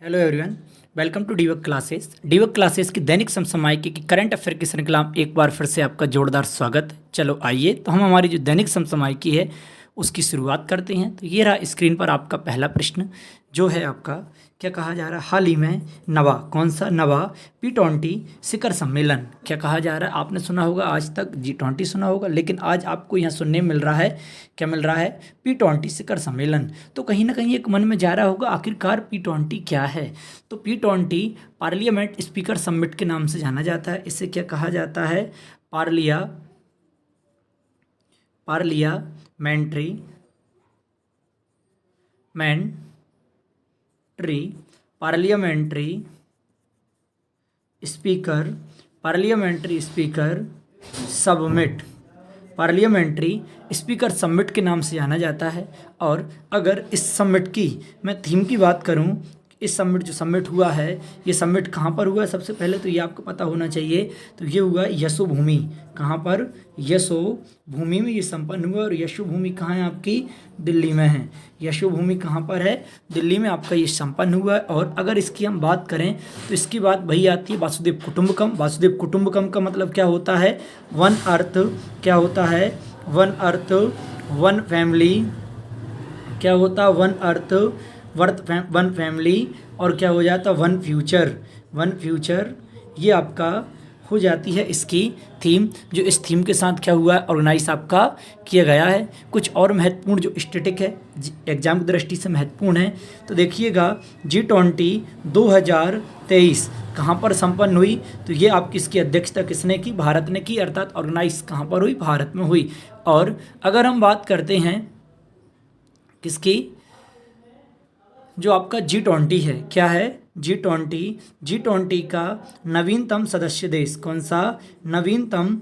Hello everyone. Welcome to डीवक classes. डीवक classes की दैनिक समसामयिकी की करंट अफेयर की श्रृंखला में एक बार फिर से आपका जोरदार स्वागत है। चलो आइए तो हम हमारी जो दैनिक समसामयिकी है उसकी शुरुआत करते हैं। तो ये रहा स्क्रीन पर आपका पहला प्रश्न, जो है आपका क्या कहा जा रहा है, हाल ही में नवा कौन सा नवा P20 शिखर सम्मेलन क्या कहा जा रहा है। आपने सुना होगा आज तक G20 सुना होगा, लेकिन आज आपको यहाँ सुनने मिल रहा है, क्या मिल रहा है, P20 शिखर सम्मेलन। तो कहीं ना कहीं एक मन में जा रहा होगा आखिरकार P20 क्या है। तो P20 पार्लियामेंट स्पीकर समिट के नाम से जाना जाता है। इसे क्या कहा जाता है, पार्लियामेंट्री पार्लियामेंट्री स्पीकर समिट के नाम से जाना जाता है। और अगर इस समिट की मैं थीम की बात करूं, इस समिट जो समिट हुआ है, ये समिट कहाँ पर हुआ है, सबसे पहले तो ये आपको पता होना चाहिए। तो ये हुआ यशोभूमि। कहाँ पर, यशोभूमि में ये संपन्न हुआ। और यशोभूमि कहाँ है आपकी, दिल्ली में है। यशोभूमि कहाँ पर है, दिल्ली में आपका ये संपन्न हुआ है। और अगर इसकी हम बात करें तो इसकी बात वही आती है वासुदेव कुटुंबकम। वासुदेव कुटुंबकम का मतलब क्या होता है, वन अर्थ। क्या होता है, वन अर्थ, वन फैमिली। क्या होता है, वन अर्थ, वन फैमिली। और क्या हो जाता है, वन फ्यूचर। ये आपका हो जाती है इसकी थीम। जो इस थीम के साथ क्या हुआ है, ऑर्गेनाइज आपका किया गया है। कुछ और महत्वपूर्ण जो स्टैटिक है, एग्जाम की दृष्टि से महत्वपूर्ण है, तो देखिएगा G20 2023 कहाँ पर संपन्न हुई। तो ये आपकी इसकी अध्यक्षता किसने की, भारत ने की। अर्थात ऑर्गेनाइज कहाँ पर हुई, भारत में हुई। और अगर हम बात करते हैं किसकी, जो आपका G20 है, क्या है, G20 का नवीनतम सदस्य देश कौन सा, नवीनतम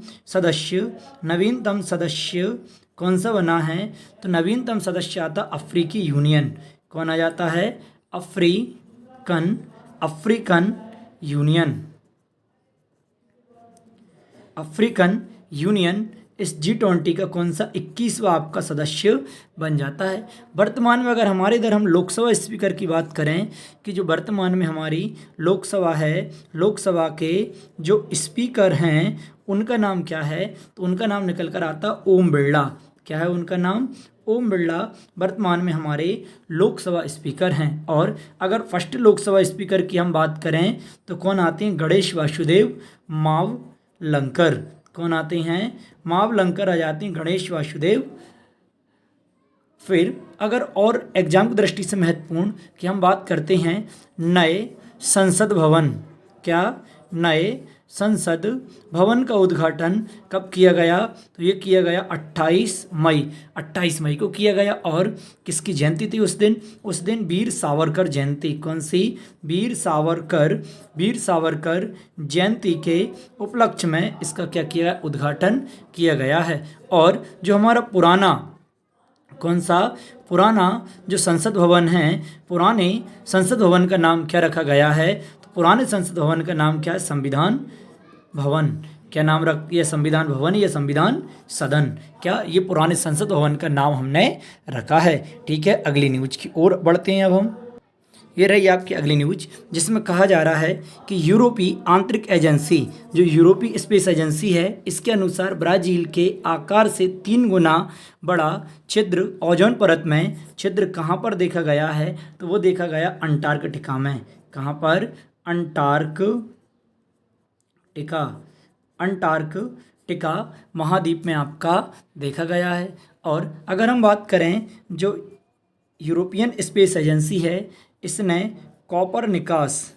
सदस्य कौन सा बना है। तो नवीनतम सदस्य आता अफ्रीकी यूनियन। कौन आ जाता है, अफ्रीकन यूनियन इस G20 का कौन सा 21वां आपका सदस्य बन जाता है। वर्तमान में अगर हमारे इधर हम लोकसभा स्पीकर की बात करें, कि जो वर्तमान में हमारी लोकसभा है, लोकसभा के जो स्पीकर हैं उनका नाम क्या है, तो उनका नाम निकल कर आता ओम बिरला। क्या है उनका नाम, ओम बिरला वर्तमान में हमारे लोकसभा स्पीकर हैं। और अगर फर्स्ट लोकसभा स्पीकर की हम बात करें तो कौन आते हैं, गणेश वासुदेव मावलंकर। कौन आते हैं, मावलंकर आ जाते हैं, गणेश वासुदेव। फिर अगर और एग्जाम की दृष्टि से महत्वपूर्ण कि हम बात करते हैं नए संसद भवन, क्या, नए संसद भवन का उद्घाटन कब किया गया, तो ये किया गया 28 मई को किया गया। और किसकी जयंती थी उस दिन वीर सावरकर जयंती। कौन सी, वीर सावरकर जयंती के उपलक्ष्य में इसका क्या किया, उद्घाटन किया गया है। और जो हमारा पुराना जो संसद भवन है, पुराने संसद भवन का नाम क्या रखा गया है, तो पुराने संसद भवन का नाम क्या है, संविधान भवन। क्या नाम रख, ये संविधान भवन या संविधान सदन, क्या ये पुराने संसद भवन का नाम हमने रखा है। ठीक है, अगली न्यूज की ओर बढ़ते हैं अब हम। ये रही आपकी अगली न्यूज, जिसमें कहा जा रहा है कि यूरोपीय आंतरिक एजेंसी, जो यूरोपीय स्पेस एजेंसी है, इसके अनुसार ब्राज़ील के आकार से 3 गुना बड़ा छिद्र ओजोन परत में, छिद्र कहाँ पर देखा गया है, तो वो देखा गया अंटार्कटिका में। कहाँ पर, अंटार्कटिका महाद्वीप में आपका देखा गया है। और अगर हम बात करें जो यूरोपियन स्पेस एजेंसी है, इसने कॉपरनिकस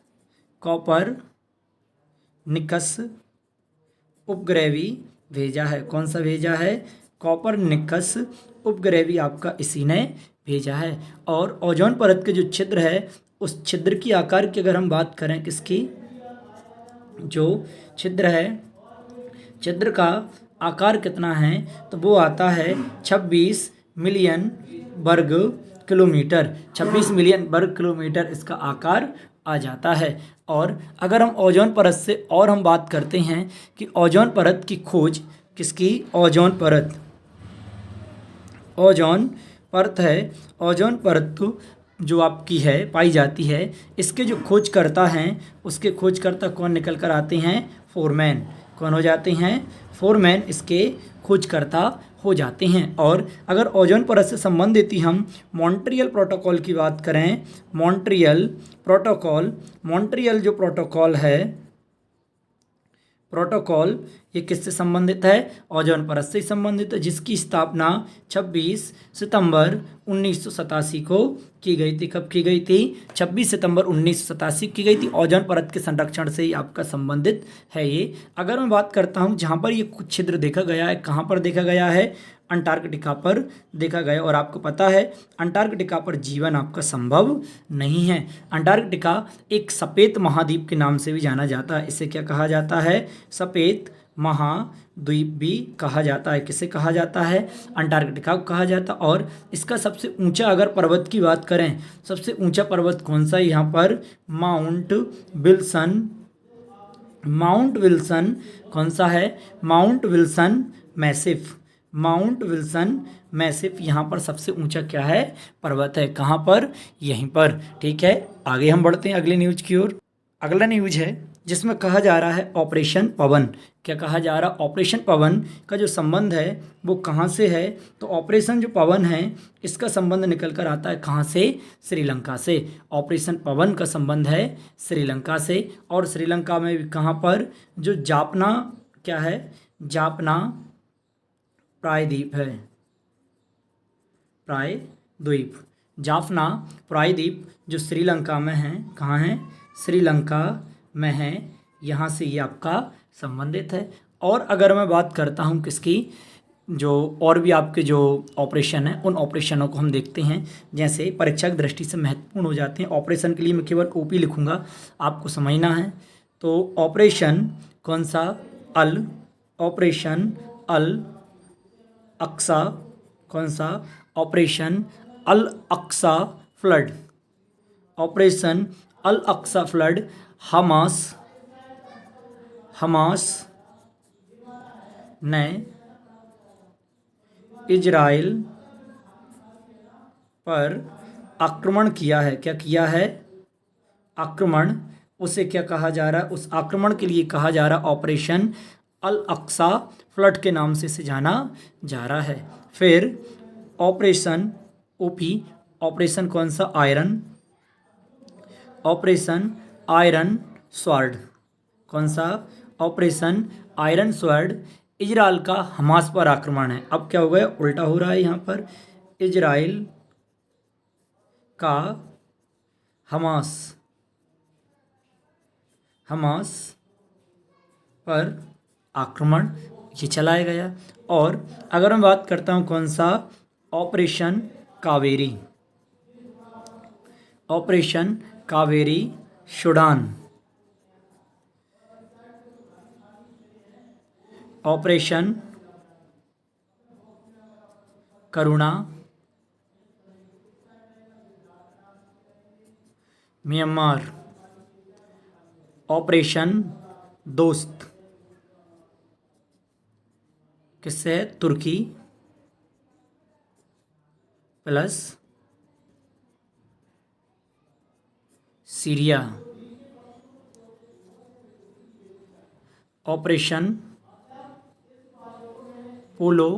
उपग्रह भी भेजा है। कौन सा भेजा है, कॉपरनिकस उपग्रह भी आपका इसी ने भेजा है। और ओजोन परत के जो छिद्र है, उस छिद्र की आकार की अगर हम बात करें, किसकी, जो छिद्र है, छिद्र का आकार कितना है, तो वो आता है 26 मिलियन वर्ग किलोमीटर। 26 मिलियन वर्ग किलोमीटर इसका आकार आ जाता है। और अगर हम ओजोन परत से और हम बात करते हैं कि ओजोन परत की खोज किसकी, ओजोन परत है, ओजोन परत जो आपकी है पाई जाती है, इसके जो खोजकर्ता हैं उसके खोजकर्ता कौन निकल कर आते हैं? फोरमैन। कौन हो जाते हैं? फोरमैन इसके खोजकर्ता हो जाते हैं। और अगर ओजोन परत से संबंधित ही हम मॉन्ट्रियल प्रोटोकॉल की बात करें, मॉन्ट्रियल जो प्रोटोकॉल है, प्रोटोकॉल ये किससे संबंधित है? ओजोन परत से संबंधित है, जिसकी स्थापना 26 सितंबर 1987 को की गई थी। कब की गई थी? 26 सितंबर 1987 की गई थी। ओजोन परत के संरक्षण से ही आपका संबंधित है ये। अगर मैं बात करता हूँ जहाँ पर ये कुछ छिद्र देखा गया है, कहाँ पर देखा गया है? अंटार्कटिका पर देखा गया। और आपको पता है अंटार्कटिका पर जीवन आपका संभव नहीं है। अंटार्कटिका एक सफ़ेद महाद्वीप के नाम से भी जाना जाता है। इसे क्या कहा जाता है? सफ़ेद महाद्वीप भी कहा जाता है। किसे कहा जाता है? अंटार्कटिका को कहा जाता है। और इसका सबसे ऊंचा अगर पर्वत की बात करें, सबसे ऊंचा पर्वत कौन सा है यहाँ पर? माउंट विल्सन कौन सा है? माउंट विल्सन मैसिफ यहाँ पर सबसे ऊंचा क्या है? पर्वत है। कहाँ पर? यहीं पर। ठीक है, आगे हम बढ़ते हैं अगले न्यूज की ओर। अगला न्यूज है जिसमें कहा जा रहा है ऑपरेशन पवन। क्या कहा जा रहा है? ऑपरेशन पवन का जो संबंध है वो कहाँ से है? तो ऑपरेशन जो पवन है इसका संबंध निकल कर आता है कहाँ से? श्रीलंका से। ऑपरेशन पवन का संबंध है श्रीलंका से। और श्रीलंका में भी कहाँ पर? जो जापना क्या है? जापना प्रायद्वीप है। जाफना प्रायद्वीप जो श्रीलंका में है, कहाँ है? श्रीलंका में है। यहाँ से ये आपका संबंधित है। और अगर मैं बात करता हूँ किसकी, जो और भी आपके जो ऑपरेशन हैं उन ऑपरेशनों को हम देखते हैं, जैसे परीक्षा की दृष्टि से महत्वपूर्ण हो जाते हैं। ऑपरेशन के लिए मैं केवल ओपी लिखूँगा, आपको समझना है। तो ऑपरेशन कौन सा? ऑपरेशन अल अक्सा। कौन सा? ऑपरेशन अल अक्सा फ्लड। ऑपरेशन अल अक्सा फ्लड हमास ने इजराइल पर आक्रमण किया है। क्या किया है? आक्रमण। उसे क्या कहा जा रहा है? उस आक्रमण के लिए कहा जा रहा ऑपरेशन अल अक्सा फ्लड के नाम से इसे जाना जा रहा है। फिर ऑपरेशन ओपी, ऑपरेशन कौन सा? आयरन। Operation iron sword. कौन सा? Operation iron sword. इजराइल का हमास पर आक्रमण है। अब क्या हो गया? उल्टा हो रहा है यहाँ पर। इजराइल का हमास पर आक्रमण, ये चलाया गया। और अगर मैं बात करता हूँ कौन सा? Operation Kaveri. Operation Kaveri Sudan. Operation Karuna Myanmar. Operation Dost किससे है? तुर्की plus Syria. Operation polo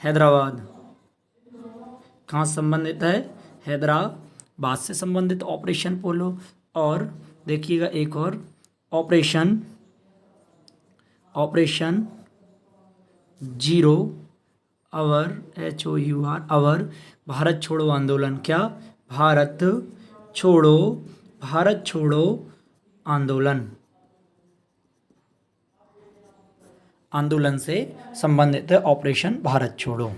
Hyderabad. कहाँ संबंधित है? हैदराबाद से संबंधित ऑपरेशन पोलो। और देखिएगा एक और operation zero hour HOUR hour Bharat छोड़ो आंदोलन। क्या? भारत छोड़ो आंदोलन से संबंधित है ऑपरेशन भारत छोड़ो।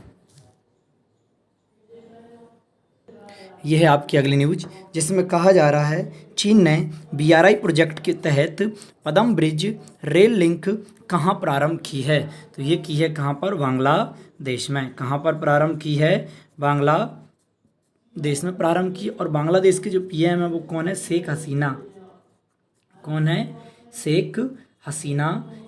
यह है आपकी अगली न्यूज, जिसमें कहा जा रहा है चीन ने BRI प्रोजेक्ट के तहत पदम ब्रिज रेल लिंक कहाँ प्रारंभ की है? तो ये की है कहाँ पर? बांग्लादेश में। कहाँ पर प्रारंभ की है? बांग्लादेश में प्रारंभ की। और बांग्लादेश के जो PM है वो कौन है? शेख हसीना। कौन है? शेख हसीना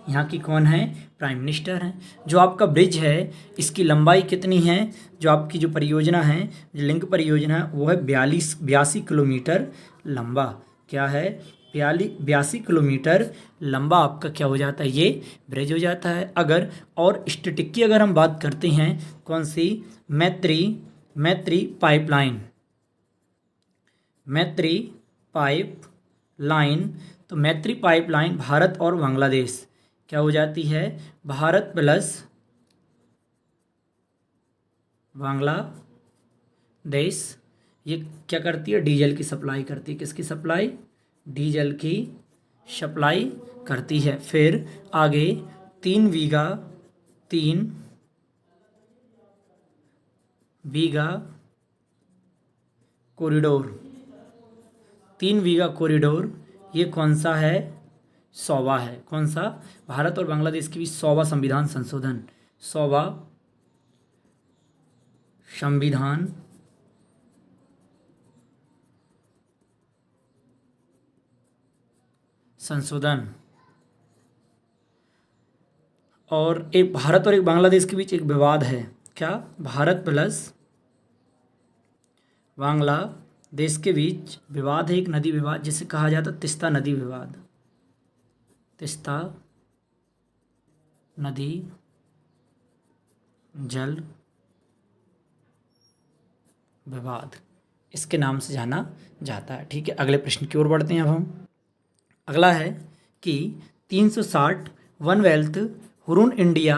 यहाँ की कौन है? प्राइम मिनिस्टर हैं। जो आपका ब्रिज है इसकी लंबाई कितनी है? जो आपकी जो परियोजना है, जो लिंक परियोजना है, वो है 82 किलोमीटर लंबा। क्या है? 82 किलोमीटर लंबा आपका क्या हो जाता है? ये ब्रिज हो जाता है। अगर और स्टैटिक की अगर हम बात करते हैं, कौन सी? मैत्री पाइपलाइन। मैत्री पाइप लाइन। तो मैत्री पाइपलाइन भारत और बांग्लादेश क्या हो जाती है? भारत प्लस बांग्लादेश। ये क्या करती है? डीजल की सप्लाई करती है। किसकी सप्लाई? डीजल की सप्लाई करती है। फिर आगे 3 बीघा कॉरिडोर। 3 बीघा कॉरिडोर ये कौन सा है? 100वां है। कौन सा? भारत और बांग्लादेश के बीच 100वां संविधान संशोधन। 100वां संविधान संशोधन। और एक भारत और एक बांग्लादेश के बीच एक विवाद है। क्या? भारत प्लस बांग्लादेश के बीच विवाद है, एक नदी विवाद, जिसे कहा जाता है तीस्ता नदी विवाद। तीस्ता नदी जल विवाद इसके नाम से जाना जाता है। ठीक है, अगले प्रश्न की ओर बढ़ते हैं अब हम। अगला है कि 360 one wealth Hurun India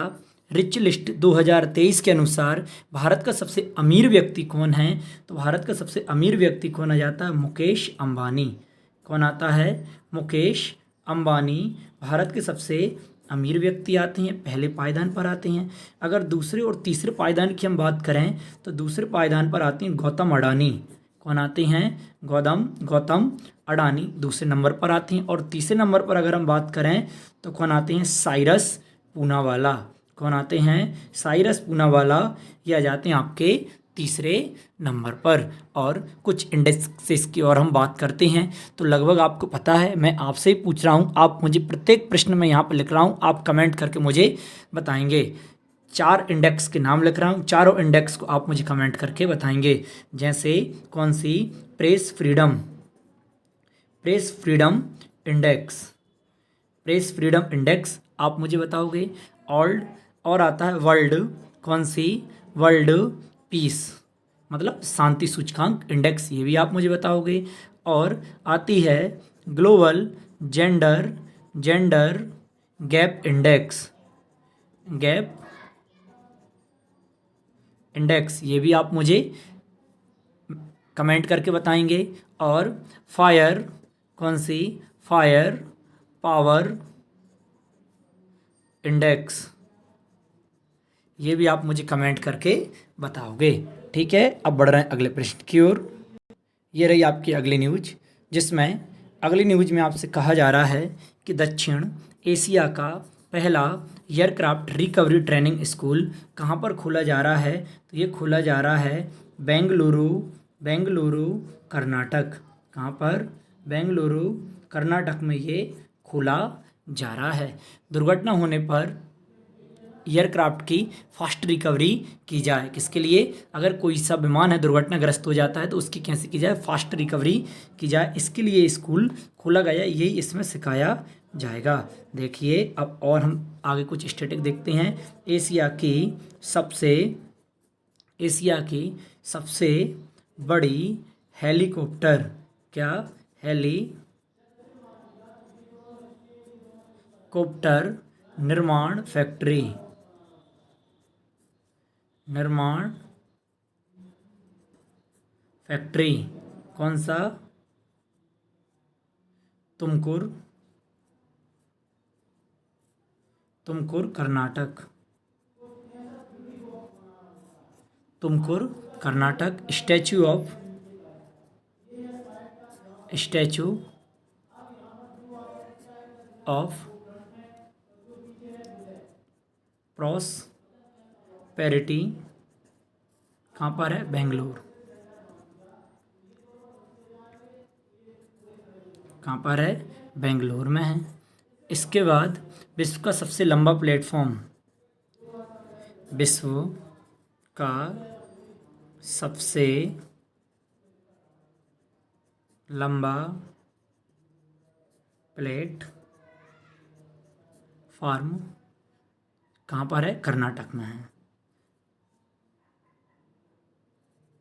rich list 2023 के अनुसार भारत का सबसे अमीर व्यक्ति कौन है? तो भारत का सबसे अमीर व्यक्ति कौन आ जाता है? मुकेश अंबानी। कौन आता है? मुकेश अंबानी भारत के सबसे अमीर व्यक्ति आते हैं, पहले पायदान पर आते हैं। अगर दूसरे और तीसरे पायदान की हम बात करें तो दूसरे पायदान पर आते हैं गौतम अडानी। कौन आते हैं? गौतम अडानी दूसरे नंबर पर आते हैं। और तीसरे नंबर पर अगर हम बात करें तो कौन आते हैं? साइरस पूनावाला। कौन आते हैं? साइरस पूनावाला। ये आ जाते हैं आपके तीसरे नंबर पर। और कुछ इंडेक्सेस की और हम बात करते हैं तो लगभग आपको पता है, मैं आपसे ही पूछ रहा हूँ, आप मुझे प्रत्येक प्रश्न में यहाँ पर लिख रहा हूँ, आप कमेंट करके मुझे बताएंगे। 4 इंडेक्स के नाम लिख रहा हूँ, चारों इंडेक्स को आप मुझे कमेंट करके बताएंगे। जैसे कौन सी? Press freedom index. Press freedom index आप मुझे बताओगे। और आता है वर्ल्ड। कौन सी? वर्ल्ड पीस मतलब शांति सूचकांक इंडेक्स, ये भी आप मुझे बताओगे। और आती है ग्लोबल जेंडर गैप इंडेक्स, ये भी आप मुझे कमेंट करके बताएंगे। और कौन सी? फायर पावर इंडेक्स, ये भी आप मुझे कमेंट करके बताओगे। ठीक है, अब बढ़ रहे हैं अगले प्रश्न की ओर। ये रही आपकी अगली न्यूज, जिसमें अगली न्यूज में आपसे कहा जा रहा है कि दक्षिण एशिया का पहला एयरक्राफ्ट रिकवरी ट्रेनिंग स्कूल कहाँ पर खोला जा रहा है? तो ये खोला जा रहा है बेंगलुरु कर्नाटक। कहाँ पर? बेंगलुरु कर्नाटक में ये खोला जा रहा है। दुर्घटना होने पर एयरक्राफ्ट की फास्ट रिकवरी की जाए। किसके लिए? अगर कोई सा विमान है दुर्घटनाग्रस्त हो जाता है तो उसकी कैसे की जाए? फास्ट रिकवरी की जाए। इसके लिए स्कूल खोला गया, यही इसमें सिखाया जाएगा। देखिए अब और हम आगे कुछ स्टैटिक देखते हैं। एशिया की सबसे बड़ी हेलीकॉप्टर। क्या? हेलीकॉप्टर निर्माण फैक्ट्री कौन सा? Tumkur Karnataka. Statue of prosperity कहाँ पर है? बेंगलुरु। कहाँ पर है? बेंगलुरु में है। इसके बाद विश्व का सबसे लंबा प्लेटफॉर्म, विश्व का सबसे लंबा प्लेटफॉर्म कहाँ पर है? कर्नाटक में है।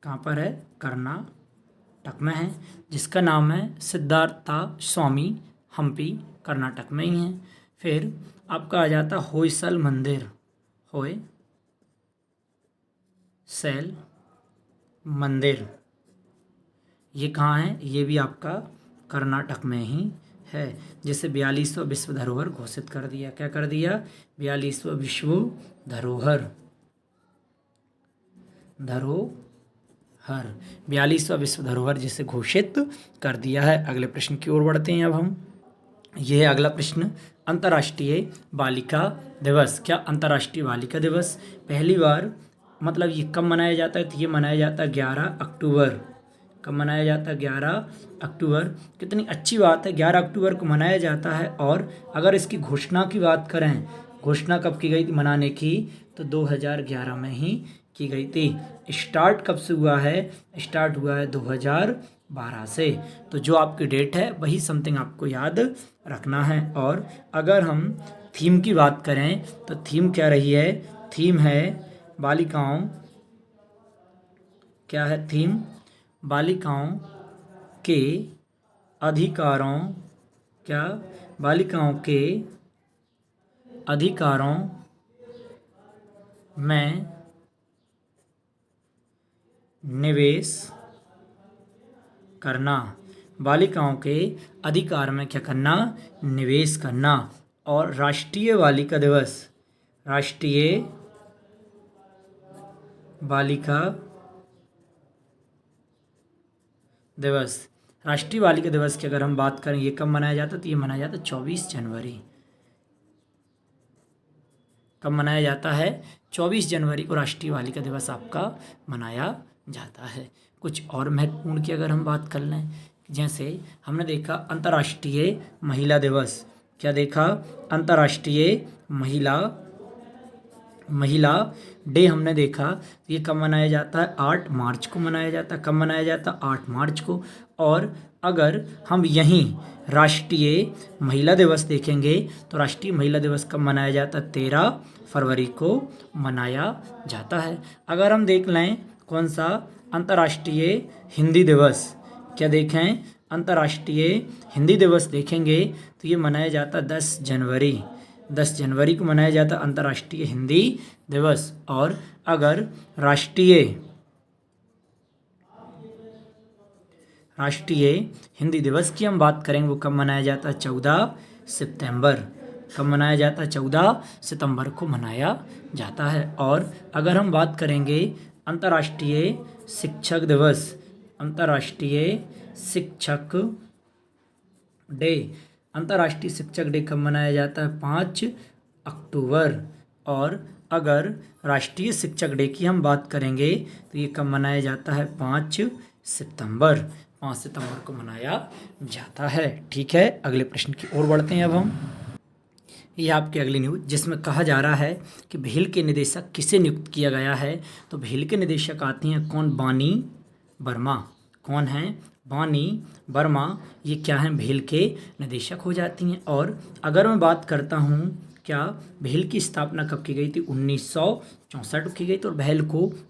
कहाँ पर है? कर्नाटक में है, जिसका नाम है सिद्धार्था स्वामी हम्पी, कर्नाटक में ही है। फिर आपका आ जाता होयसल मंदिर, होयसल मंदिर, ये कहाँ है? ये भी आपका कर्नाटक में ही है, जिसे 42वां विश्व धरोहर घोषित कर दिया। क्या कर दिया? 42वां विश्व धरोहर, 42वां विश्व धरोहर जिसे घोषित कर दिया है। अगले प्रश्न की ओर बढ़ते हैं अब हम। यह है अगला प्रश्न, अंतर्राष्ट्रीय बालिका दिवस। क्या अंतर्राष्ट्रीय बालिका दिवस पहली बार मतलब ये कब मनाया जाता है? तो ये मनाया जाता है 11 अक्टूबर। कब मनाया जाता है? 11 अक्टूबर। कितनी अच्छी बात है, 11 अक्टूबर को मनाया जाता है। और अगर इसकी घोषणा की बात करें, घोषणा कब की गई थी मनाने की? तो 2011 में ही की गई थी। स्टार्ट कब से हुआ है? स्टार्ट हुआ है 2012 से। तो जो आपकी डेट है वही समथिंग आपको याद रखना है। और अगर हम थीम की बात करें तो थीम क्या रही है? थीम है बालिकाओं, क्या है थीम? बालिकाओं के अधिकारों, क्या? बालिकाओं के अधिकारों में निवेश करना। बालिकाओं के अधिकार में क्या करना? निवेश करना। और राष्ट्रीय बालिका दिवस, राष्ट्रीय बालिका दिवस, राष्ट्रीय बालिका दिवस की अगर हम बात करें ये कब मनाया जाता है? तो ये मनाया जाता है 24 जनवरी। कब मनाया जाता है? 24 जनवरी को राष्ट्रीय बालिका दिवस आपका मनाया जाता है। कुछ और महत्वपूर्ण की अगर हम बात कर लें, जैसे हमने देखा अंतर्राष्ट्रीय महिला दिवस। क्या देखा? अंतर्राष्ट्रीय महिला डे हमने देखा। ये कब मनाया जाता है? 8 मार्च को मनाया जाता है। कब मनाया जाता है? 8 मार्च को। और अगर हम यहीं राष्ट्रीय महिला दिवस देखेंगे तो राष्ट्रीय महिला दिवस कब मनाया जाता है? 13 फरवरी को मनाया जाता है। अगर हम देख लें कौन सा? अंतर्राष्ट्रीय हिंदी दिवस। क्या देखें? अंतर्राष्ट्रीय हिंदी दिवस देखेंगे तो ये मनाया जाता है 10 जनवरी। 10 जनवरी को मनाया जाता है अंतर्राष्ट्रीय हिंदी दिवस। और अगर राष्ट्रीय हिंदी दिवस की हम बात करेंगे वो कब मनाया जाता है? 14 सितंबर। कब मनाया जाता है? 14 सितंबर को मनाया जाता है। और अगर हम बात करेंगे अंतर्राष्ट्रीय शिक्षक दिवस, अंतर्राष्ट्रीय शिक्षक डे, अंतर्राष्ट्रीय शिक्षक डे कब मनाया जाता है? 5 अक्टूबर। और अगर राष्ट्रीय शिक्षक डे की हम बात करेंगे तो ये कब मनाया जाता है? 5 सितंबर। 5 सितंबर को मनाया जाता है। ठीक है, अगले प्रश्न की ओर बढ़ते हैं अब हम। ये आपकी अगली न्यूज़, जिसमें कहा जा रहा है कि भेल के निदेशक किसे नियुक्त किया गया है? तो भेल के निदेशक आती हैं कौन? बानी वर्मा। कौन है? बानी वर्मा। ये क्या हैं? भेल के निदेशक हो जाती हैं। और अगर मैं बात करता हूँ क्या भेल की स्थापना कब की गई थी? 1964 की गई थी। और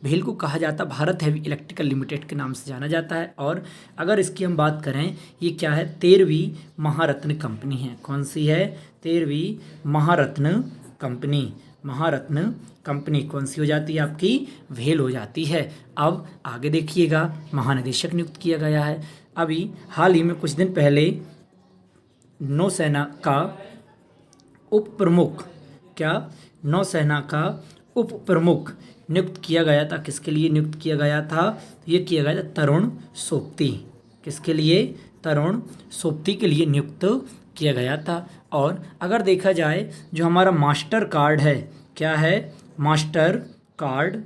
भेल को कहा जाता भारत हैवी इलेक्ट्रिकल लिमिटेड के नाम से जाना जाता है। और अगर इसकी हम बात करें, ये क्या है? 13वीं महारत्न कंपनी है। कौन सी है? 13वीं महारत्न कंपनी। महारत्न कंपनी कौन सी हो जाती है आपकी? भेल हो जाती है। अब आगे देखिएगा, महानिदेशक नियुक्त किया गया है। अभी हाल ही में कुछ दिन पहले नौसेना का उप प्रमुख, क्या? नौसेना का उप प्रमुख नियुक्त किया गया था। किसके लिए नियुक्त किया गया था? ये किया गया था तरुण सोबती। किसके लिए? तरुण सोबती के लिए नियुक्त किया गया था। और अगर देखा जाए जो हमारा मास्टर कार्ड है, क्या है? मास्टर कार्ड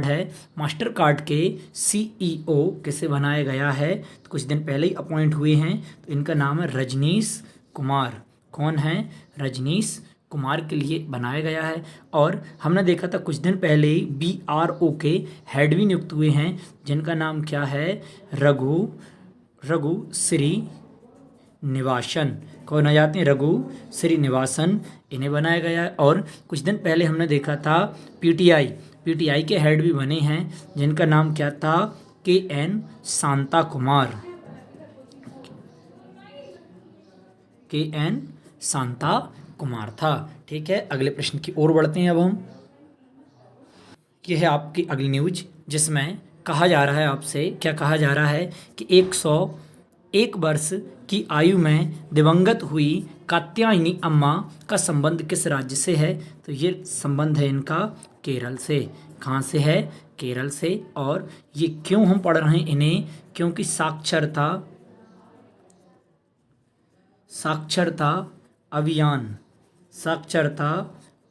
है। मास्टर कार्ड के CEO किसे बनाया गया है? तो कुछ दिन पहले ही अपॉइंट हुए हैं। तो इनका नाम है रजनीश कुमार कौन है? रजनीश कुमार के लिए बनाया गया है। और हमने देखा था कुछ दिन पहले ही BRO के हेड भी नियुक्त हुए हैं, जिनका नाम क्या है? रघु श्रीनिवासन। कौन आ जाते हैं? रघु श्रीनिवासन, इन्हें बनाया गया है। और कुछ दिन पहले हमने देखा था PTI के हेड भी बने हैं, जिनका नाम क्या था? KN शांता कुमार। KN शांता कुमार था। ठीक है, अगले प्रश्न की ओर बढ़ते हैं अब हम। यह है आपकी अगली न्यूज, जिसमें कहा जा रहा है आपसे, क्या कहा जा रहा है कि 101 वर्ष की आयु में दिवंगत हुई कात्यायनी अम्मा का संबंध किस राज्य से है? तो ये संबंध है इनका केरल से। कहाँ से है? केरल से। और ये क्यों हम पढ़ रहे हैं इन्हें? क्योंकि साक्षरता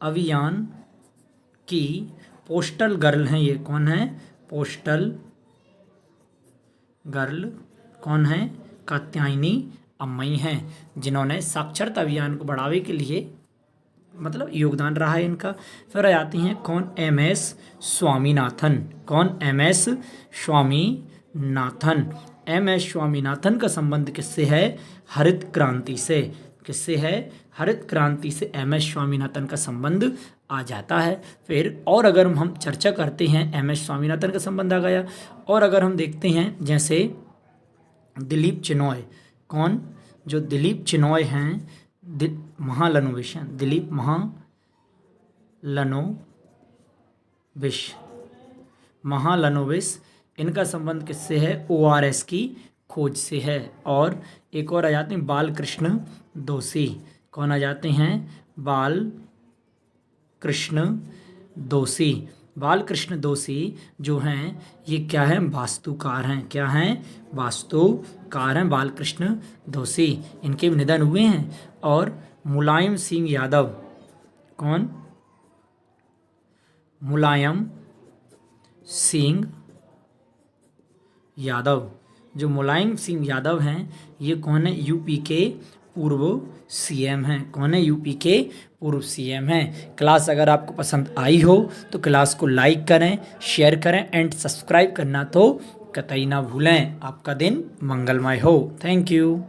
अभियान की पोस्टल गर्ल हैं ये। कौन है? पोस्टल गर्ल कौन है? कात्यायनी अम्मई हैं, जिन्होंने साक्षरता अभियान को बढ़ावे के लिए मतलब योगदान रहा है इनका। फिर आ जाती हैं कौन? MS स्वामीनाथन। कौन? MS स्वामीनाथन। MS स्वामीनाथन का संबंध किससे है? हरित क्रांति से। किससे है? हरित क्रांति से MS स्वामीनाथन का संबंध आ जाता है। फिर और अगर हम चर्चा करते हैं, MS स्वामीनाथन का संबंध आ गया। और अगर हम देखते हैं जैसे दिलीप चिनॉय। कौन? जो दिलीप चिनॉय हैं, दिलीप महालनोबिस, इनका संबंध किससे है? ORS की खोज से है। और एक और आ जाते हैं बालकृष्ण दोषी। कौन आ जाते हैं? बालकृष्ण दोषी जो हैं, ये क्या हैं? वास्तुकार हैं। क्या हैं? वास्तुकार हैं बालकृष्ण दोषी। इनके भी निधन हुए हैं। और मुलायम सिंह यादव। कौन? मुलायम सिंह यादव। जो मुलायम सिंह यादव हैं, ये कौन है? यूपी के पूर्व CM हैं। कौन है? यूपी के पूर्व CM हैं। क्लास अगर आपको पसंद आई हो तो क्लास को लाइक करें, शेयर करें एंड सब्सक्राइब करना तो कतई ना भूलें। आपका दिन मंगलमय हो। Thank you.